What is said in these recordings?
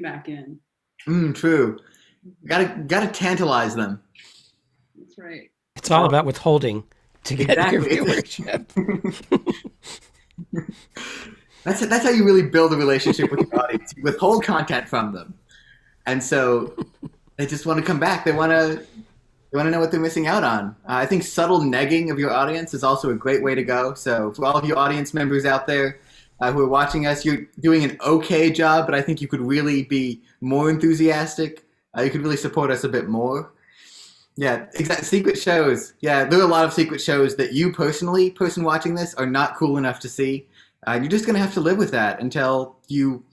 back in. True. Gotta tantalize them. That's right. It's all So about withholding to get your exactly. viewership. That's how you really build a relationship with your audience. You withhold content from them, and so they just want to come back. They want to know what they're missing out on. I think subtle negging of your audience is also a great way to go. So for all of you audience members out there who are watching us, you're doing an okay job, but I think you could really be more enthusiastic. You could really support us a bit more. Yeah, exactly. Secret shows. Yeah, there are a lot of secret shows that you personally, person watching this, are not cool enough to see. You're just gonna have to live with that until you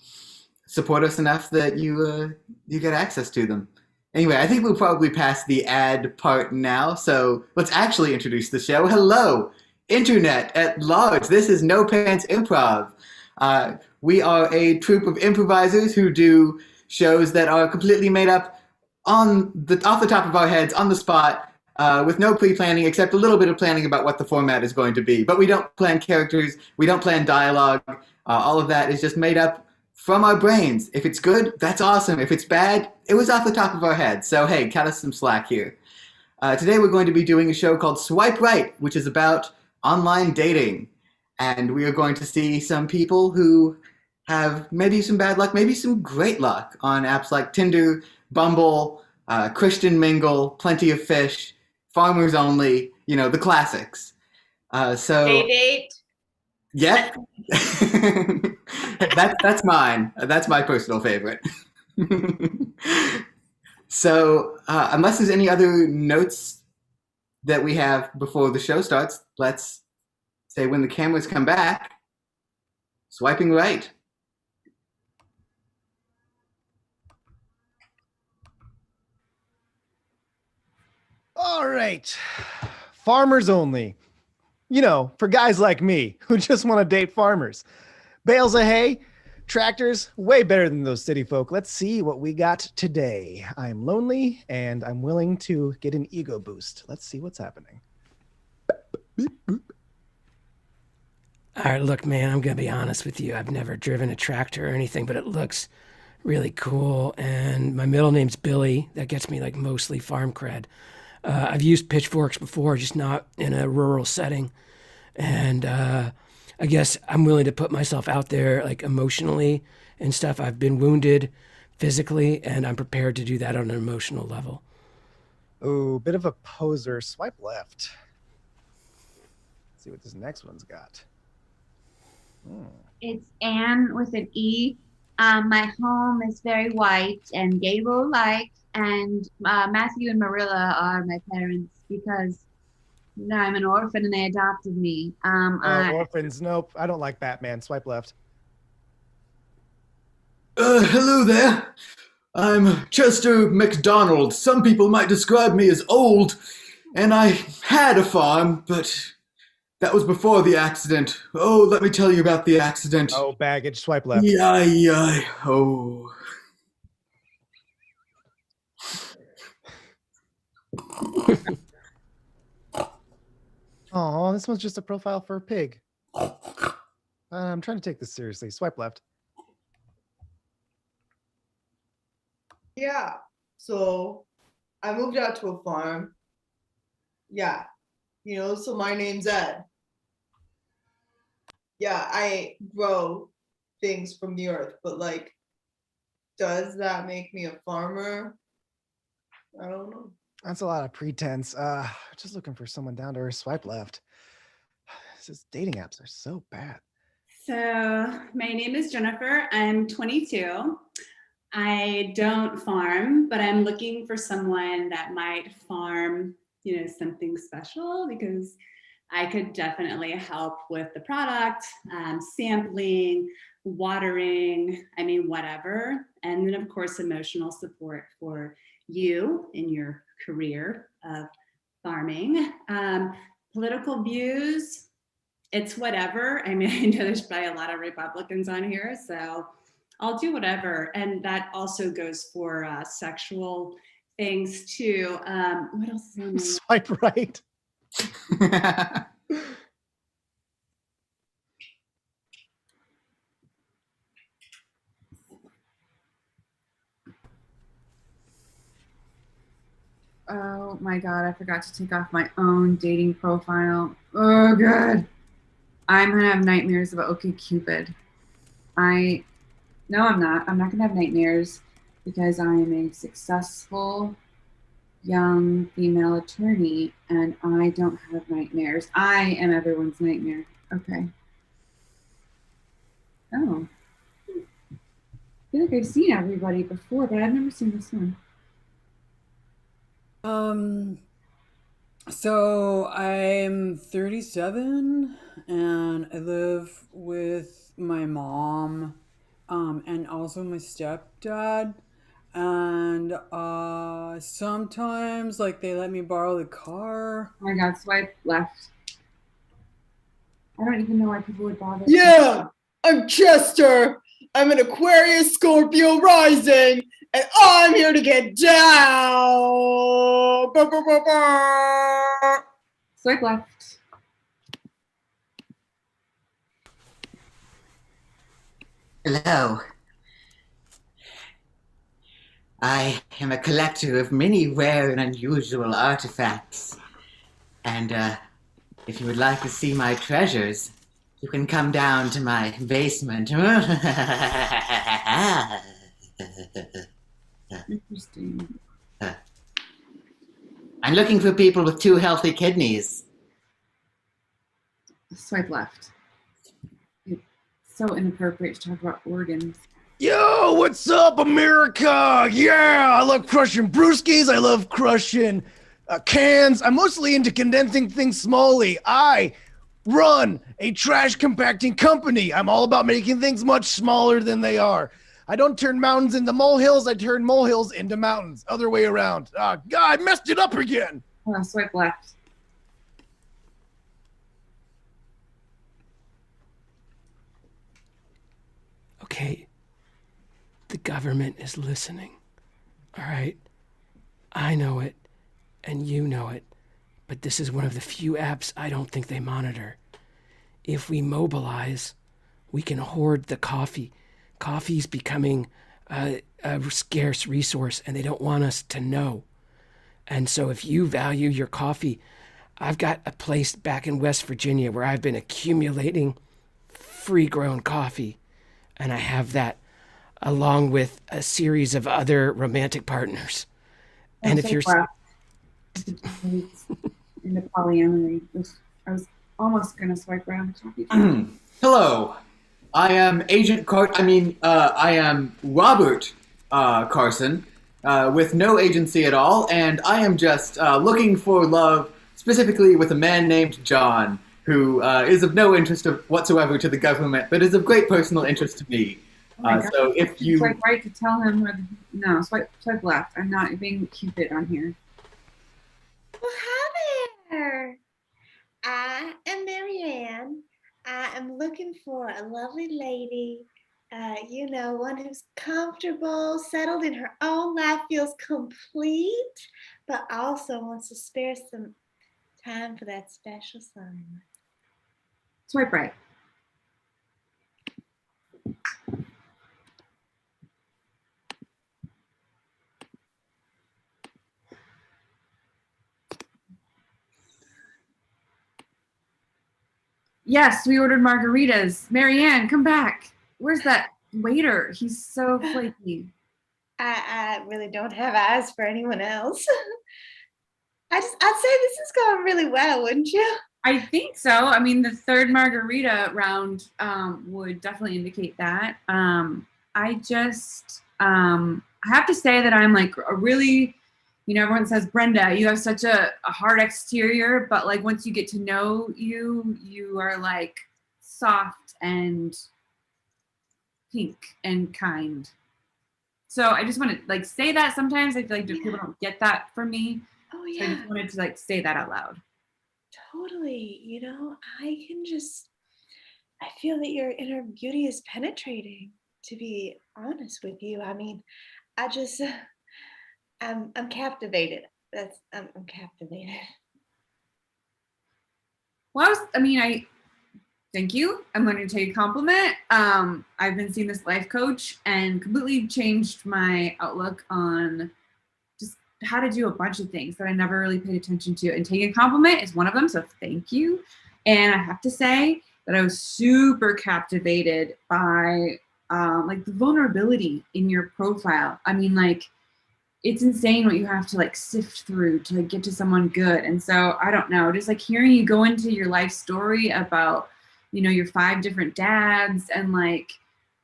support us enough that you get access to them. Anyway, I think we'll probably pass the ad part now. So let's actually introduce the show. Hello, Internet at large. This is No Pants Improv. We are a troupe of improvisers who do shows that are completely made up off the top of our heads on the spot with no pre-planning except a little bit of planning about what the format is going to be. But we don't plan characters. We don't plan dialogue. All of that is just made up from our brains. If it's good, that's awesome. If it's bad, it was off the top of our heads. So hey, cut us some slack here. Today we're going to be doing a show called Swipe Right, which is about online dating. And we are going to see some people who have maybe some bad luck, maybe some great luck on apps like Tinder, Bumble, Christian Mingle, Plenty of Fish, Farmers Only, the classics. So, Date. yep. That's mine. That's my personal favorite. So, unless there's any other notes that we have before the show starts, let's say when the cameras come back, swiping right. All right. Farmers only. For guys like me who just want to date farmers. Bales of hay, tractors, way better than those city folk. Let's see what we got today. I'm lonely and I'm willing to get an ego boost. Let's see what's happening. All right, look, man, I'm going to be honest with you. I've never driven a tractor or anything, but it looks really cool. And my middle name's Billy. That gets me like mostly farm cred. I've used pitchforks before, just not in a rural setting. And I guess I'm willing to put myself out there like emotionally and stuff. I've been wounded physically, and I'm prepared to do that on an emotional level. Oh, bit of a poser. Swipe left. Let's see what this next one's got. It's Anne with an E. My home is very white and gable-like, and Matthew and Marilla are my parents because I'm an orphan and they adopted me. Orphans. Nope. I don't like Batman. Swipe left. Hello there. I'm Chester McDonald. Some people might describe me as old, and I had a farm, but that was before the accident. Oh, let me tell you about the accident. Oh, baggage. Swipe left. Yeah. Oh. Oh, this one's just a profile for a pig. I'm trying to take this seriously. Swipe left. Yeah. So I moved out to a farm. Yeah. So my name's Ed. Yeah, I grow things from the earth, but does that make me a farmer? I don't know. That's a lot of pretense. Just looking for someone down to earth. Swipe left. This dating apps are so bad. So my name is Jennifer. I'm 22. I don't farm, but I'm looking for someone that might farm, something special because I could definitely help with the product, sampling, watering, whatever. And then of course, emotional support for you in your career of farming. Political views, it's whatever. I know there's probably a lot of Republicans on here, so I'll do whatever. And that also goes for sexual things too. What else is on there? Swipe right. Oh my God, I forgot to take off my own dating profile. Oh, God. I'm gonna have nightmares about OkCupid. No, I'm not. I'm not gonna have nightmares because I am a successful young female attorney and I don't have nightmares. I am everyone's nightmare. Okay. Oh, I feel like I've seen everybody before, but I've never seen this one. So I'm 37 and I live with my mom and also my stepdad. And sometimes like they let me borrow the car. Oh my God, swipe left. I don't even know why people would bother. Yeah, I'm Chester. I'm an Aquarius Scorpio rising, and I'm here to get down. Bah, bah, bah, bah. Swipe left. Hello. I am a collector of many rare and unusual artifacts. And if you would like to see my treasures, you can come down to my basement. Interesting. I'm looking for people with 2 healthy kidneys. Swipe left. It's so inappropriate to talk about organs. Yo, what's up, America? Yeah, I love crushing brewskis. I love crushing cans. I'm mostly into condensing things smallly. I run a trash compacting company. I'm all about making things much smaller than they are. I don't turn mountains into molehills. I turn molehills into mountains. Other way around. God, I messed it up again. Swipe left. Okay, the government is listening. All right, I know it, and you know it, but this is one of the few apps I don't think they monitor. If we mobilize, we can hoard the coffee. Coffee's becoming a scarce resource, and they don't want us to know. And so if you value your coffee, I've got a place back in West Virginia where I've been accumulating free-grown coffee, and I have that along with a series of other romantic partners. And if you're into polyamory, I was almost gonna swipe around. Hello. I am I am Robert Carson, with no agency at all, and I am just looking for love, specifically with a man named John, who is of no interest whatsoever to the government, but is of great personal interest to me. So if you swipe right to tell him where no, swipe left. I'm not being Cupid on here. Well, hi there. I am Marianne. I am looking for a lovely lady, one who's comfortable, settled in her own life, feels complete, but also wants to spare some time for that special someone. Swipe right. Yes, we ordered margaritas. Marianne, come back. Where's that waiter? He's so flaky. I really don't have eyes for anyone else. I'd say this is going really well, wouldn't you? I think so. I mean, the third margarita round would definitely indicate that. I have to say that I'm like a really, everyone says, Brenda, you have such a hard exterior, but like once you get to know you, you are like soft and pink and kind. So I just want to like say that sometimes I feel like people don't get that from me. Oh yeah. So I just wanted to like say that out loud. Totally. I feel that your inner beauty is penetrating, to be honest with you. I mean, I'm captivated. I'm captivated. Well, I thank you. I'm going to take a compliment. I've been seeing this life coach and completely changed my outlook on just how to do a bunch of things that I never really paid attention to. And taking a compliment is one of them. So thank you. And I have to say that I was super captivated by like the vulnerability in your profile. I mean, like, it's insane what you have to like sift through to like, get to someone good. And so I don't know, just like hearing you go into your life story about, you know, your 5 different dads and like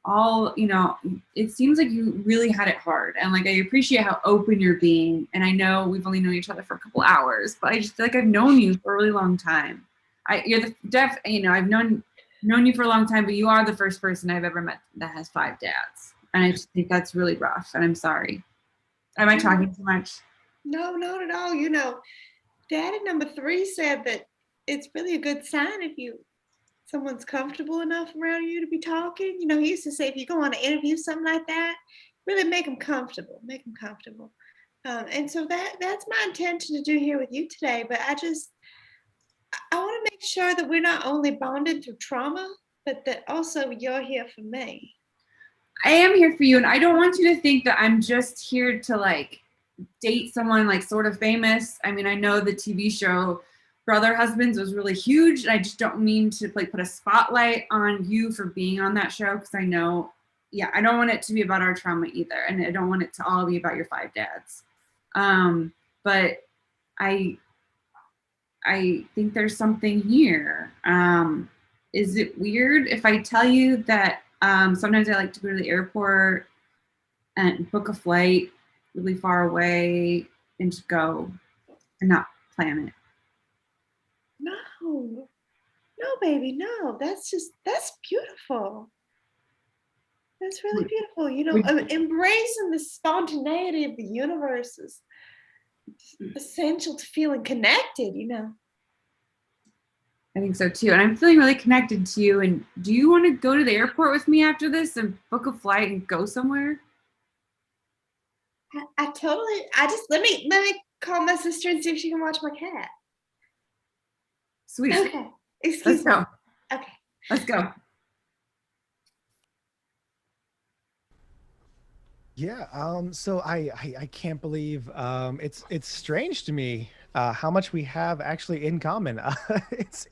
all, you know, it seems like you really had it hard. And like I appreciate how open you're being. And I know we've only known each other for a couple hours, but I just feel like I've known you for a really long time. You're the you know, I've known you for a long time, but you are the first person I've ever met that has 5 dads. And I just think that's really rough. And I'm sorry. Am I talking too much? No, not at all. You know, Daddy number 3 said that it's really a good sign if someone's comfortable enough around you to be talking. You know, he used to say if you go on an interview, something like that, really make them comfortable. Make them comfortable. And so that's my intention to do here with you today. But I want to make sure that we're not only bonded through trauma, but that also you're here for me. I am here for you, and I don't want you to think that I'm just here to like date someone like sort of famous. I mean, I know the TV show Brother Husbands was really huge, and I just don't mean to like put a spotlight on you for being on that show, because I know, yeah, I don't want it to be about our trauma either, and I don't want it to all be about your 5 dads. But I think there's something here. Is it weird if I tell you that sometimes I like to go to the airport and book a flight really far away and just go and not plan it? No, baby, no. That's beautiful. That's really beautiful. You know, embracing the spontaneity of the universe is essential to feeling connected, you know. I think so too. And I'm feeling really connected to you. And do you want to go to the airport with me after this and book a flight and go somewhere? I totally, let me call my sister and see if she can watch my cat. Sweet. Okay. Let's go. Okay. Let's go. Yeah. So I can't believe it's strange to me how much we have actually in common. It's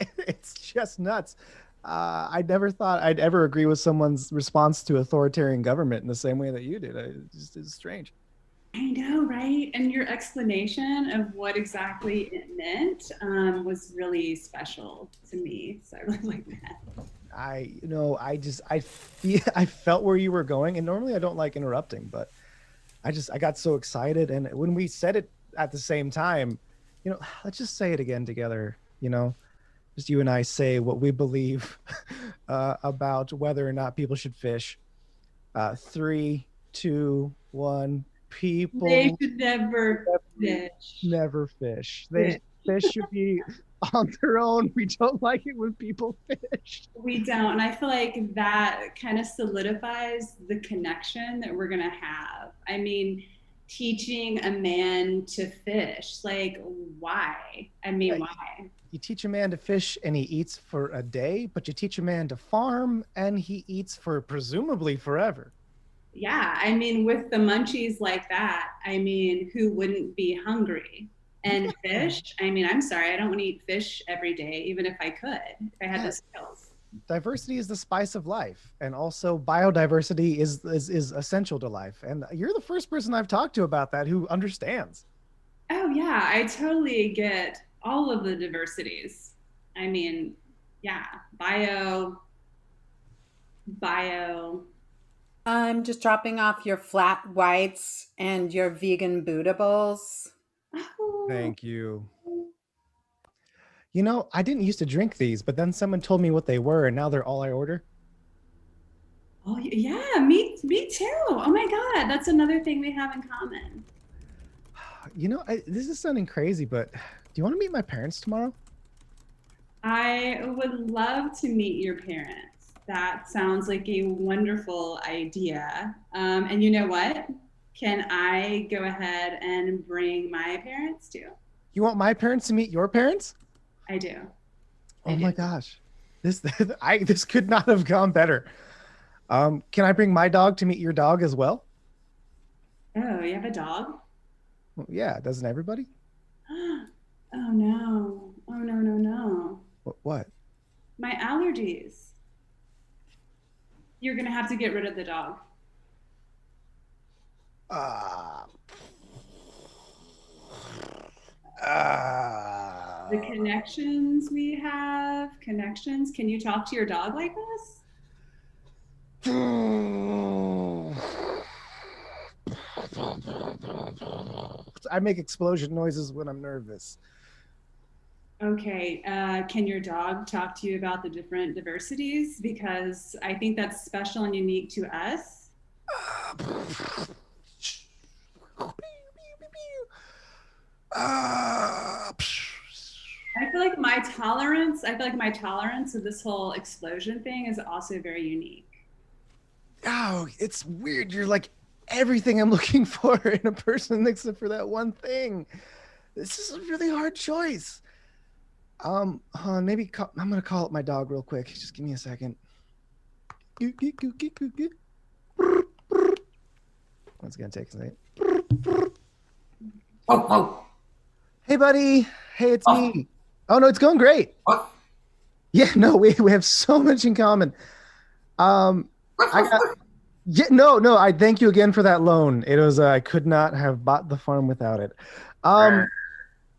just nuts. I never thought I'd ever agree with someone's response to authoritarian government in the same way that you did. It's strange. I know, right? And your explanation of what exactly it meant was really special to me. So I really like that. I felt where you were going, and normally I don't like interrupting, but I got so excited. And when we said it at the same time, you know, let's just say it again together, you know, just you and I say what we believe about whether or not people should fish. 3, 2, 1. People They should never fish. Never fish. Fish should be on their own. We don't like it when people fish. We don't. And I feel like that kind of solidifies the connection that we're going to have. I mean, teaching a man to fish, like, why? I mean, why? You teach a man to fish and he eats for a day, but you teach a man to farm and he eats for presumably forever. Yeah, I mean, with the munchies like that, I mean, who wouldn't be hungry? And fish, I mean, I'm sorry, I don't want to eat fish every day, even if I could, if I had the skills. Diversity is the spice of life, and also biodiversity is essential to life. And you're the first person I've talked to about that who understands. Oh yeah, I totally get all of the diversities. I mean, yeah, bio. I'm just dropping off your flat whites and your vegan Buddha bowls. Oh. Thank you. You know, I didn't used to drink these, but then someone told me what they were, and now they're all I order. Oh yeah, me too. Oh my God, that's another thing we have in common. You know, this is sounding crazy, but do you want to meet my parents tomorrow? I would love to meet your parents. That sounds like a wonderful idea. And you know what? Can I go ahead and bring my parents too? You want my parents to meet your parents? I do. Oh my gosh. This could not have gone better. Can I bring my dog to meet your dog as well? Oh, you have a dog? Well, yeah, doesn't everybody? Oh no. Oh no, no, no. What? My allergies. You're gonna have to get rid of the dog. Ah. The Ah. connections we have, connections. Can you talk to your dog like this? I make explosion noises when I'm nervous. Okay, can your dog talk to you about the different diversities? Because I think that's special and unique to us. I feel like my tolerance of this whole explosion thing is also very unique. Oh, it's weird. You're like everything I'm looking for in a person except for that one thing. This is a really hard choice. Maybe I'm gonna call up my dog real quick. Just give me a second. It's gonna take a second. Oh, Hey, buddy. Hey, it's oh, me. Oh no, it's going great. what? Yeah, no, we have so much in common. I got yeah, no. I thank you again for that loan. It was I could not have bought the farm without it. Um,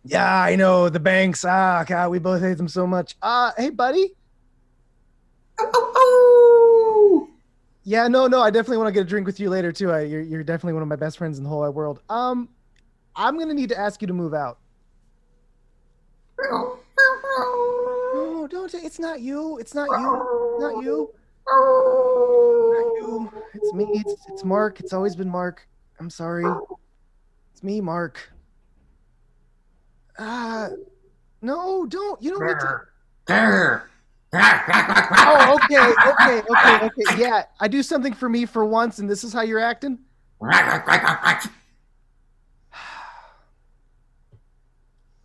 yeah, I know the banks. Ah, God, we both hate them so much. Hey, buddy. Yeah, no, I definitely want to get a drink with you later too. You're definitely one of my best friends in the whole wide world. I'm gonna need to ask you to move out. No, don't. It's not you. It's not you. It's not you. Not you. It's me. It's Mark. It's always been Mark. I'm sorry. It's me, Mark. No, don't. You don't need to. Oh, okay. Yeah, I do something for me for once, and this is how you're acting.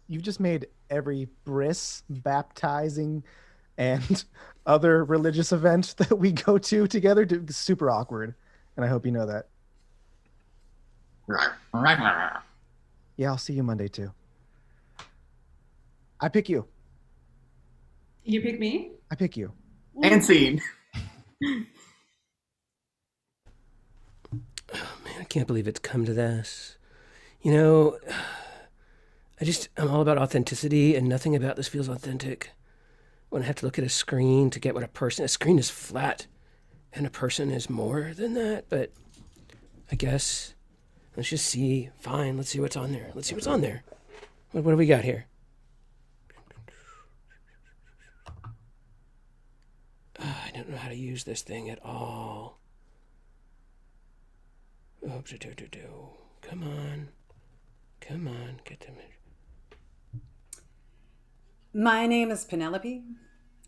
You've just made every bris, baptizing, and other religious event that we go to together super awkward, and I hope you know that. Yeah, I'll see you Monday too. I pick you. You pick me? I pick you. And scene. Man, I can't believe it's come to this. You know, I'm all about authenticity, and nothing about this feels authentic. When I have to look at a screen to get what a screen is flat, and a person is more than that, but I guess, let's just see. Fine, let's see what's on there. What do we got here? I don't know how to use this thing at all. Oh, come on, get them. My name is Penelope.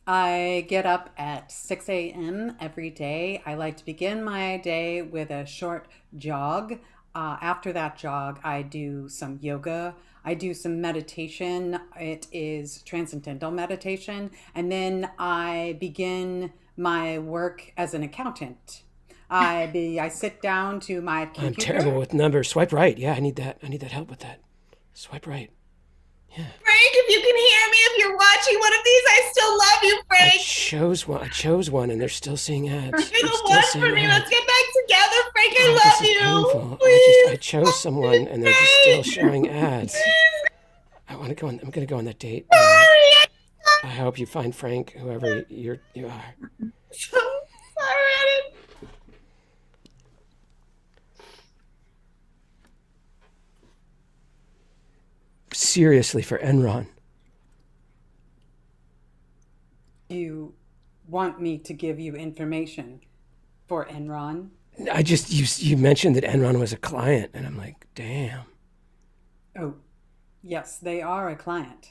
I get up at 6 a.m. every day. I like to begin my day with a short jog. After that jog, I do some yoga. I do some meditation. It is transcendental meditation. And then I begin my work as an accountant. I sit down to my computer. I'm terrible with numbers. Swipe right. Yeah, I need that help with that. Swipe right. Yeah. Frank, if you can hear me, if you're watching one of these, I still love you, Frank. I chose one, and they're still seeing ads. You're the one for me. Let's get back together, Frank. I This love is you. painful. Please. I chose someone, and they're just still showing ads. I'm gonna go on that date. I hope you find Frank, whoever you are. So sorry, I didn't. Seriously, for Enron. You want me to give you information for Enron? You mentioned that Enron was a client, and I'm like, damn. Oh, yes, they are a client.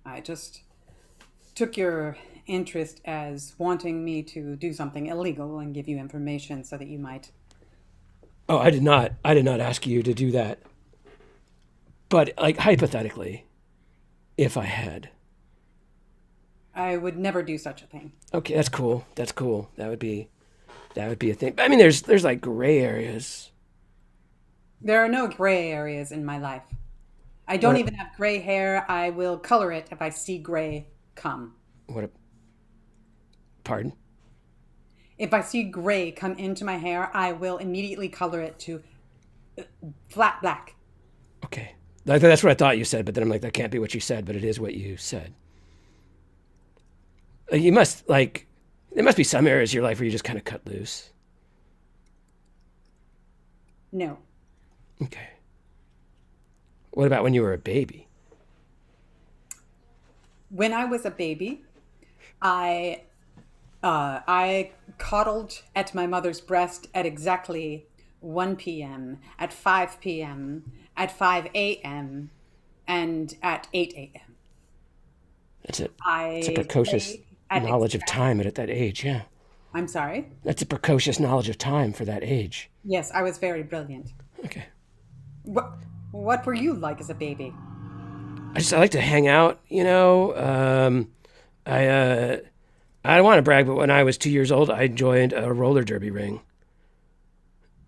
I just took your interest as wanting me to do something illegal and give you information so that you might. Oh, I did not ask you to do that. But like hypothetically, if I had. I would never do such a thing. Okay, that's cool. That would be a thing. I mean, there's like gray areas. There are no gray areas in my life. I don't What? even have gray hair. I will color it if I see gray come. What? Pardon? If I see gray come into my hair, I will immediately color it to flat black. Okay. That's what I thought you said, but then I'm like, that can't be what you said, but it is what you said. You must, like, there must be some areas of your life where you just kind of cut loose. No. Okay. What about when you were a baby? When I was a baby, I coddled at my mother's breast at exactly 1 p.m., at 5 p.m., at 5 a.m., and at 8 a.m. It's a I precocious played at knowledge of exact- time at that age, yeah. I'm sorry? That's a precocious knowledge of time for that age. Yes, I was very brilliant. Okay. What were you like as a baby? I like to hang out, you know. I don't want to brag, but when I was 2 years old, I joined a roller derby ring,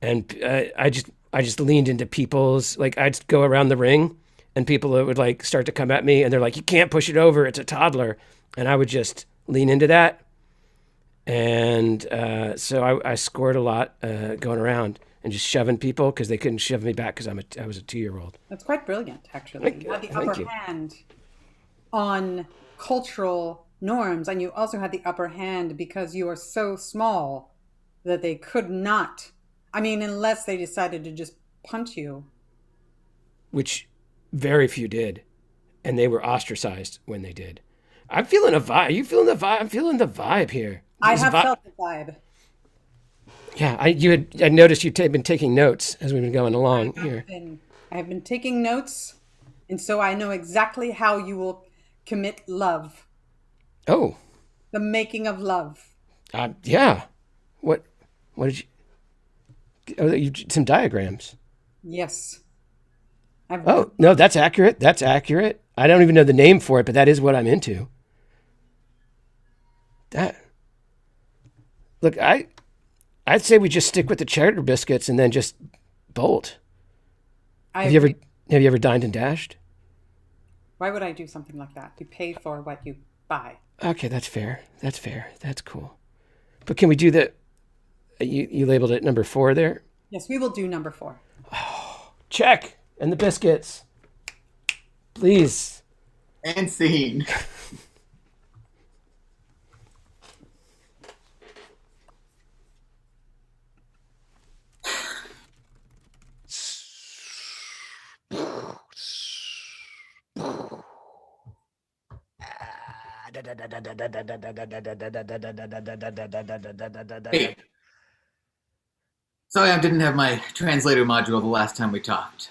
and I just leaned into people's, like, I'd go around the ring, and people would like start to come at me, and they're like, "You can't push it over; it's a toddler," and I would just lean into that, and so I scored a lot going around and just shoving people because they couldn't shove me back because I was a 2-year-old. That's quite brilliant, actually. You had the Thank upper you. hand on cultural norms, and you also had the upper hand because you are so small that they could not. I mean, unless they decided to just punch you. Which very few did, and they were ostracized when they did. I'm feeling a vibe. Are you feeling the vibe? I'm feeling the vibe here. I This have vi- felt the vibe. Yeah, I noticed you've been taking notes as we've been going along here. I have been taking notes, and so I know exactly how you will commit love, Oh, the making of love. yeah. What did you? Oh, some diagrams. Yes. I've Oh no, that's accurate. That's accurate. I don't even know the name for it, but that is what I'm into. That. Look, I'd say we just stick with the cheddar biscuits and then just bolt. I Have you agree. ever dined and dashed? Why would I do something like that? You pay for what you buy. Okay, that's fair. That's fair. That's cool. But can we do the? You labeled it number 4 there. Yes, we will do number 4. Check. And the biscuits, please. And scene. Hey, sorry I didn't have my translator module the last time we talked.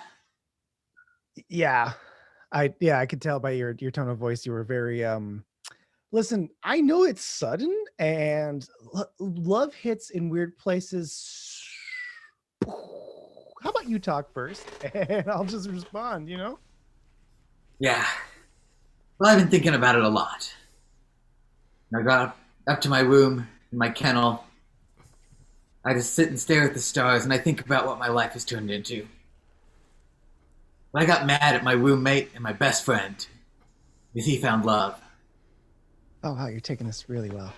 Yeah, I could tell by your tone of voice you were very listen, I know it's sudden and love hits in weird places. How about you talk first and I'll just respond, you know? Yeah. Well, I've been thinking about it a lot. I got up to my room in my kennel. I just sit and stare at the stars and I think about what my life has turned into. When I got mad at my roommate and my best friend because he found love. Oh wow, you're taking this really well.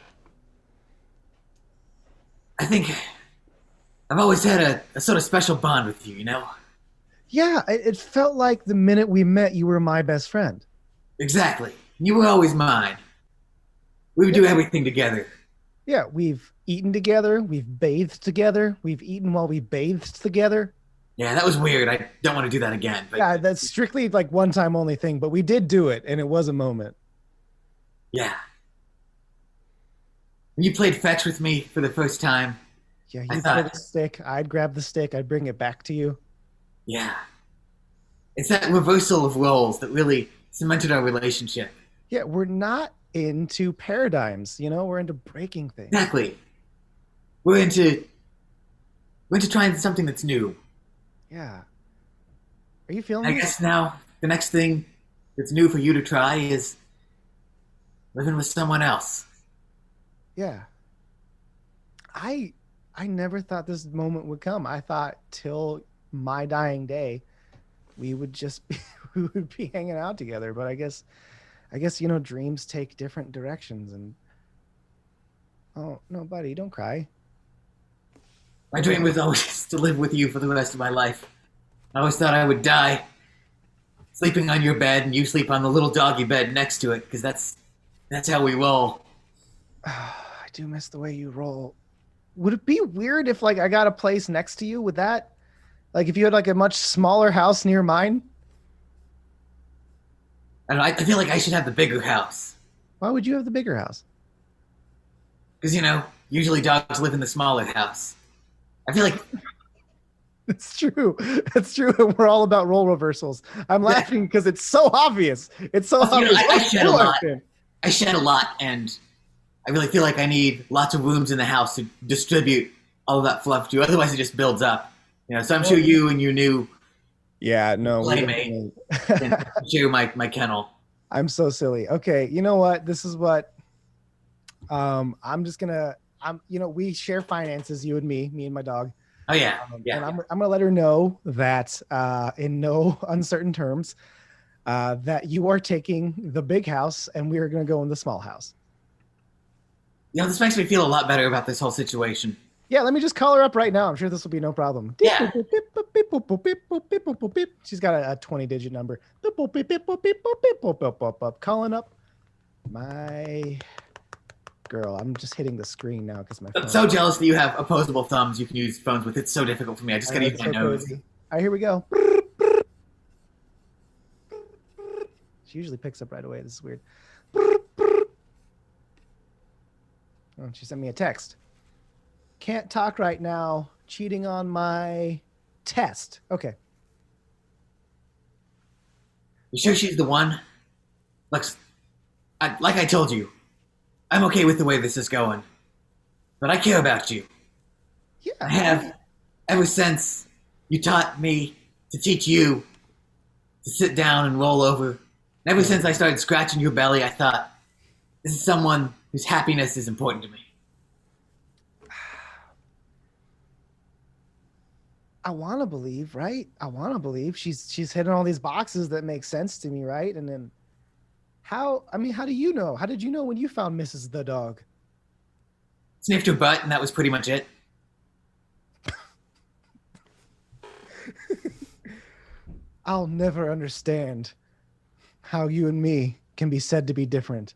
I think I've always had a sort of special bond with you, you know? Yeah, it felt like the minute we met you were my best friend. Exactly. You were always mine. We would do everything together. Yeah, we've eaten together, we've bathed together, we've eaten while we bathed together. Yeah, that was weird. I don't want to do that again. But Yeah, that's strictly like one time only thing, but we did do it and it was a moment. yeah. When you played fetch with me for the first time, Yeah, I you'd thought- throw the stick, I'd grab the stick, I'd bring it back to you. yeah. It's that reversal of roles that really cemented our relationship. Yeah, we're not into paradigms, you know, we're into breaking things. Exactly. We're into trying something that's new. Yeah. Are you feeling I this? guess now the next thing that's new for you to try is living with someone else. Yeah. I never thought this moment would come. I thought till my dying day, we would just be, we would be hanging out together. But I guess dreams take different directions. And oh no, buddy, don't cry. My dream was always to live with you for the rest of my life. I always thought I would die sleeping on your bed and you sleep on the little doggy bed next to it, because that's how we roll. I do miss the way you roll. Would it be weird if like I got a place next to you? Would that, like, if you had like a much smaller house near mine? I don't know, I feel like I should have the bigger house. Why would you have the bigger house? Because, usually dogs live in the smaller house. I feel like... It's true. That's true. We're all about role reversals. I'm laughing because it's so obvious. It's so obvious. I shed a lot. I shed a lot, and I really feel like I need lots of rooms in the house to distribute all of that fluff to. Otherwise, it just builds up. So I'm sure you and your new playmate can share my kennel. I'm so silly. Okay, you know what? This is what I'm just gonna. We share finances, you and me and my dog. Oh yeah, And I'm gonna let her know that in no uncertain terms that you are taking the big house and we are gonna go in the small house. This makes me feel a lot better about this whole situation. Yeah, let me just call her up right now. I'm sure this will be no problem. Yeah. She's got a 20-digit number. Calling up my girl. I'm just hitting the screen now because my phone. I'm so jealous that you have opposable thumbs you can use phones with. It's so difficult for me. I just gotta use my nose. Crazy. All right, here we go. She usually picks up right away. This is weird. Oh, she sent me a text. Can't talk right now. Cheating on my test. Okay. You sure she's the one? Like I told you, I'm okay with the way this is going, but I care about you. Yeah. I have ever since you taught me to teach you to sit down and roll over. And ever since I started scratching your belly, I thought, this is someone whose happiness is important to me. I want to believe, right? I want to believe she's hitting all these boxes that make sense to me, right? And then how do you know? How did you know when you found Mrs. the dog? Sniffed her butt, and that was pretty much it. I'll never understand how you and me can be said to be different.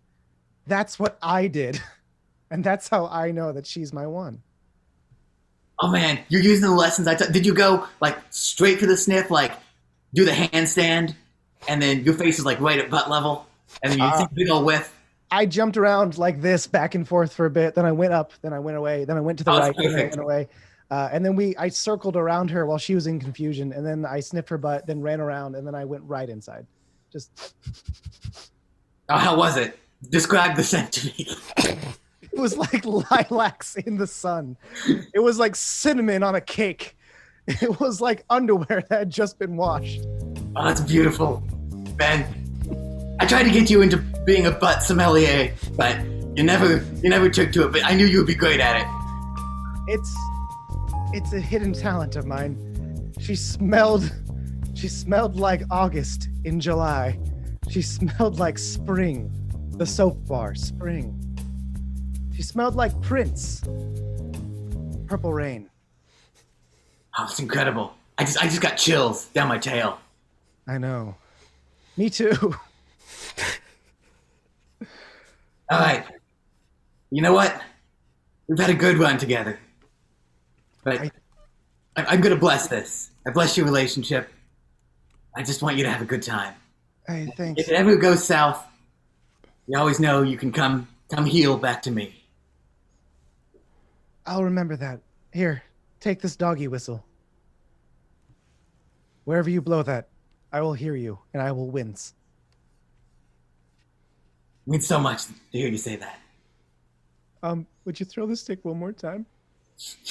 That's what I did. And that's how I know that she's my one. Oh man, you're using the lessons I taught. Did you go like straight for the sniff, like do the handstand, and then your face is like right at butt level, and then you take a big old whiff? I jumped around like this back and forth for a bit. Then I went up. Then I went away. Then I went to the right. Then I went away. And then I circled around her while she was in confusion. And then I sniffed her butt. Then ran around. And then I went right inside. Just. Oh, how was it? Describe the scent to me. It was like lilacs in the sun. It was like cinnamon on a cake. It was like underwear that had just been washed. Oh, that's beautiful, Ben. I tried to get you into being a butt sommelier, but you never took to it. But I knew you would be great at it. It's a hidden talent of mine. She smelled like August in July. She smelled like spring, the soap bar, spring. She smelled like Prince, Purple Rain. Oh, it's incredible. I just got chills down my tail. I know. Me too. All right. You know what? We've had a good run together. But I'm going to bless this. I bless your relationship. I just want you to have a good time. Hey, thanks. If it ever goes south, you always know you can come heal back to me. I'll remember that. Here, take this doggy whistle. Wherever you blow that, I will hear you, and I will wince. It means so much to hear you say that. Would you throw the stick one more time?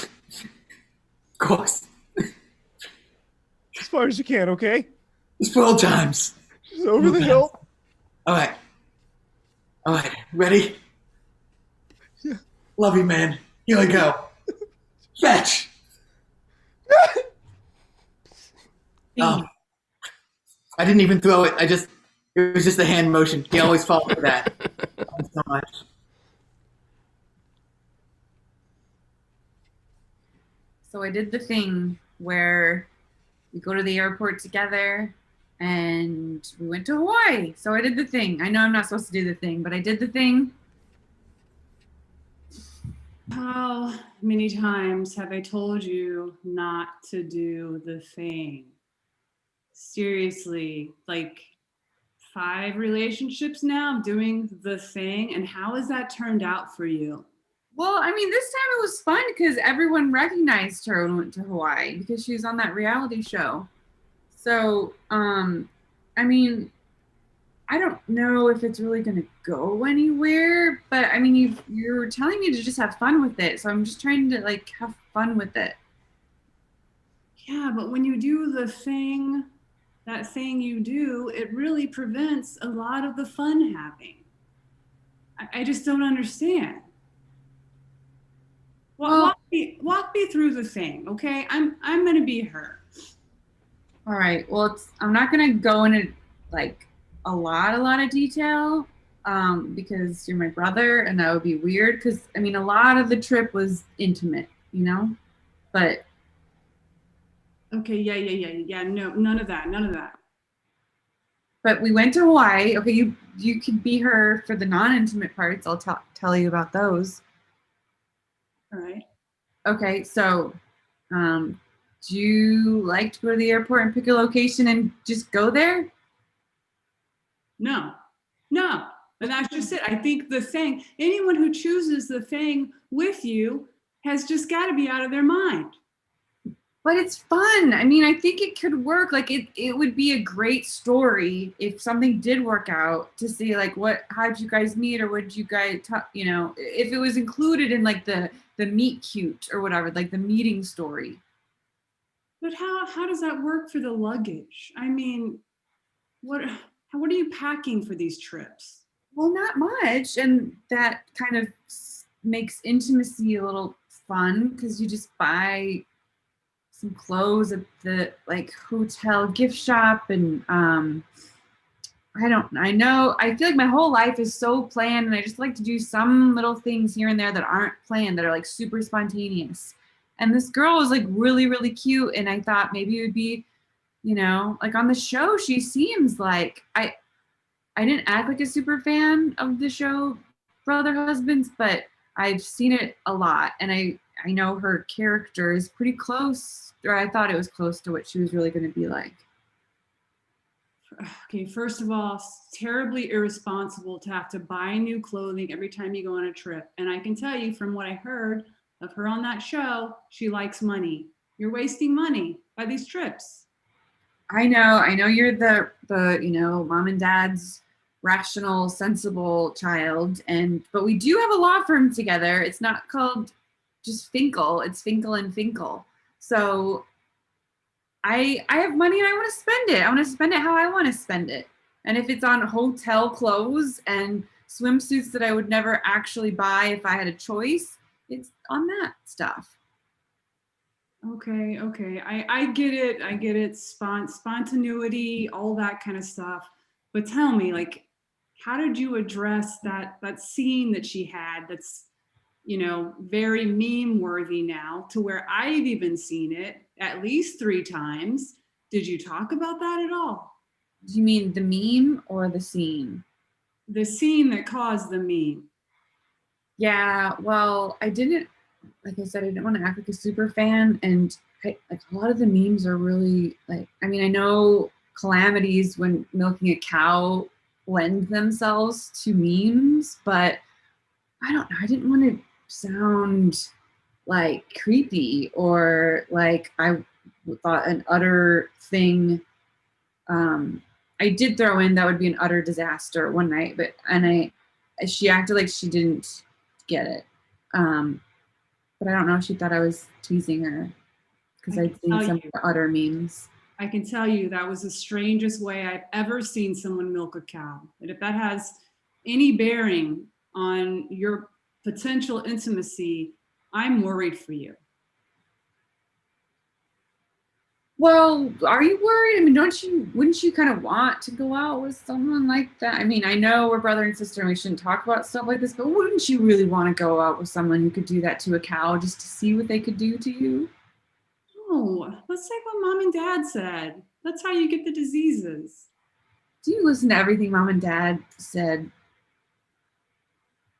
Of course. As far as you can, okay? It's for old times. Just over the hill. All right. Ready? Yeah. Love you, man. Here I go. Fetch. Oh, I didn't even throw it. It was just a hand motion. He always falls for that. Thanks so much. So I did the thing where we go to the airport together and we went to Hawaii. So I did the thing. I know I'm not supposed to do the thing, but I did the thing. How many times have I told you not to do the thing? Seriously, like 5 relationships now of doing the thing, and how has that turned out for you? Well, I mean, this time it was fun because everyone recognized her and went to Hawaii because she was on that reality show. So, I mean, I don't know if it's really going to go anywhere, but I mean, you're telling me to just have fun with it. So I'm just trying to like have fun with it. Yeah, but when you do the thing, that thing you do, it really prevents a lot of the fun happening. I just don't understand. Well, walk me through the thing, okay? I'm gonna be her. All right. Well, I'm not going to go into like a lot of detail because you're my brother and that would be weird because I mean, a lot of the trip was intimate, you know, but Okay, yeah. No, none of that. But we went to Hawaii. Okay, you could be her for the non-intimate parts. I'll tell you about those. All right. Okay, so do you like to go to the airport and pick a location and just go there? No. But that's just it. I think the thing, anyone who chooses the thing with you has just got to be out of their mind. But it's fun. I mean, I think it could work. Like it would be a great story if something did work out to see like how did you guys meet or what did you guys you know, if it was included in like the meet cute or whatever, like the meeting story. But how does that work for the luggage? I mean, what are you packing for these trips? Well, not much, and that kind of makes intimacy a little fun because you just buy some clothes at the like hotel gift shop and I feel like my whole life is so planned and I just like to do some little things here and there that aren't planned that are like super spontaneous. And this girl was like really, really cute. And I thought maybe it would be, you know, like on the show, she seems like I didn't act like a super fan of the show Brother Husbands, but I've seen it a lot and I know her character is pretty close, or I thought it was close to what she was really going to be like. Okay, first of all, terribly irresponsible to have to buy new clothing every time you go on a trip. And I can tell you from what I heard of her on that show, she likes money. You're wasting money by these trips. I know you're the you know, mom and dad's rational, sensible child, but we do have a law firm together. It's not called just Finkel, it's Finkel and Finkel. So I have money and I want to spend it. I want to spend it how I want to spend it. And if it's on hotel clothes and swimsuits that I would never actually buy if I had a choice, it's on that stuff. Okay. I get it. Spontaneity, all that kind of stuff. But tell me, like, how did you address that scene that she had that's, you know, very meme worthy now to where I've even seen it at least 3 times. Did you talk about that at all? Do you mean the meme or the scene? The scene that caused the meme. Yeah, well, like I said, I didn't want to act like a super fan. And like a lot of the memes are really like, I mean, I know calamities when milking a cow lend themselves to memes, but I don't know. I didn't want to sound like creepy or like I thought an utter thing. I did throw in that would be an utter disaster one night, she acted like she didn't get it. But I don't know if she thought I was teasing her because I'd seen some of the utter memes. I can tell you that was the strangest way I've ever seen someone milk a cow. And if that has any bearing on your potential intimacy, I'm worried for you. Well, are you worried? I mean, wouldn't you kind of want to go out with someone like that? I mean, I know we're brother and sister and we shouldn't talk about stuff like this, but wouldn't you really want to go out with someone who could do that to a cow just to see what they could do to you? No, let's say what mom and dad said. That's how you get the diseases. Do you listen to everything mom and dad said?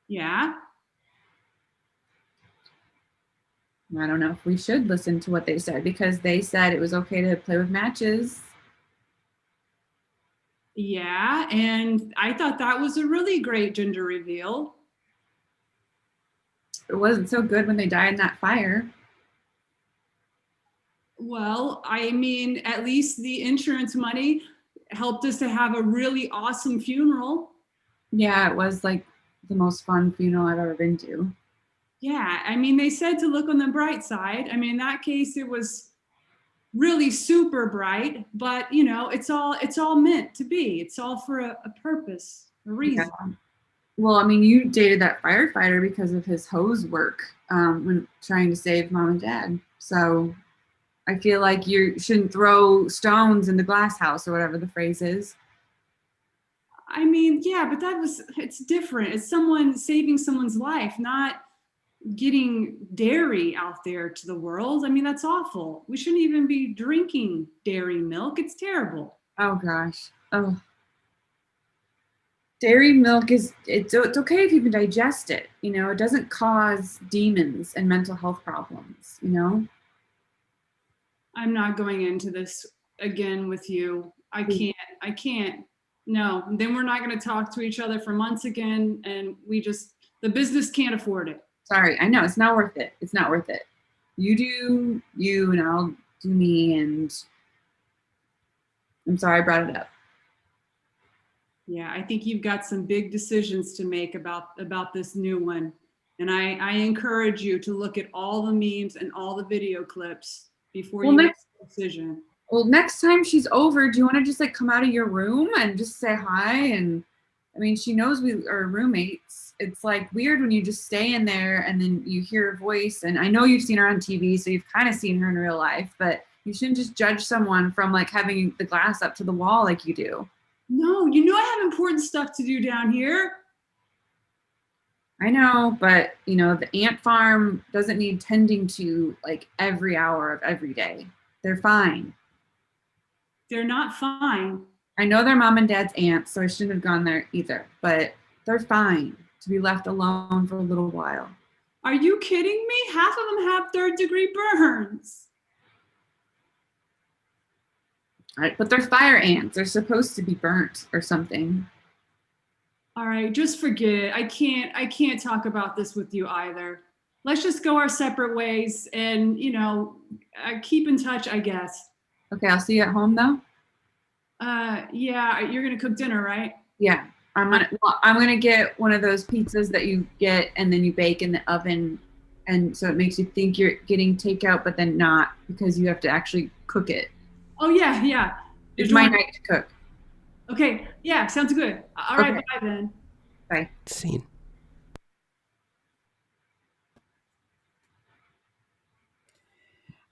Yeah. I don't know if we should listen to what they said because they said it was okay to play with matches. Yeah, and I thought that was a really great gender reveal. It wasn't so good when they died in that fire. Well, I mean, at least the insurance money helped us to have a really awesome funeral. Yeah, it was like the most fun funeral I've ever been to. Yeah, I mean, they said to look on the bright side. I mean, in that case, it was really super bright, but you know, it's all meant to be. It's all for a purpose, a reason. Yeah. Well, I mean, you dated that firefighter because of his hose work when trying to save mom and dad. So I feel like you shouldn't throw stones in the glass house or whatever the phrase is. I mean, yeah, but it's different. It's someone saving someone's life, not getting dairy out there to the world. I mean, that's awful. We shouldn't even be drinking dairy milk. It's terrible. Oh gosh. Oh. Dairy milk it's okay if you can digest it. You know, it doesn't cause demons and mental health problems, you know? I'm not going into this again with you. I can't. No, then we're not going to talk to each other for months again. And the business can't afford it. Sorry, I know it's not worth it. It's not worth it. You do you and I'll do me, and I'm sorry I brought it up. Yeah, I think you've got some big decisions to make about this new one. And I encourage you to look at all the memes and all the video clips before you make a decision. Well, next time she's over, do you want to just like come out of your room and just say hi? And I mean, she knows we are roommates. It's like weird when you just stay in there and then you hear her voice. And I know you've seen her on TV, so you've kind of seen her in real life, but you shouldn't just judge someone from like having the glass up to the wall like you do. No, you know I have important stuff to do down here. I know, but you know, the ant farm doesn't need tending to like every hour of every day. They're fine. They're not fine. I know they're mom and dad's ants, so I shouldn't have gone there either, but they're fine to be left alone for a little while. Are you kidding me? Half of them have third-degree burns. All right, but they're fire ants. They're supposed to be burnt or something. All right, just forget it. I can't talk about this with you either. Let's just go our separate ways and, you know, keep in touch, I guess. Okay, I'll see you at home though. Yeah, you're gonna cook dinner, right? Yeah, I'm gonna get one of those pizzas that you get and then you bake in the oven, and so it makes you think you're getting takeout, but then not because you have to actually cook it. Oh yeah. It's my night to cook. Okay, yeah, sounds good. All right, bye then. Bye. Scene.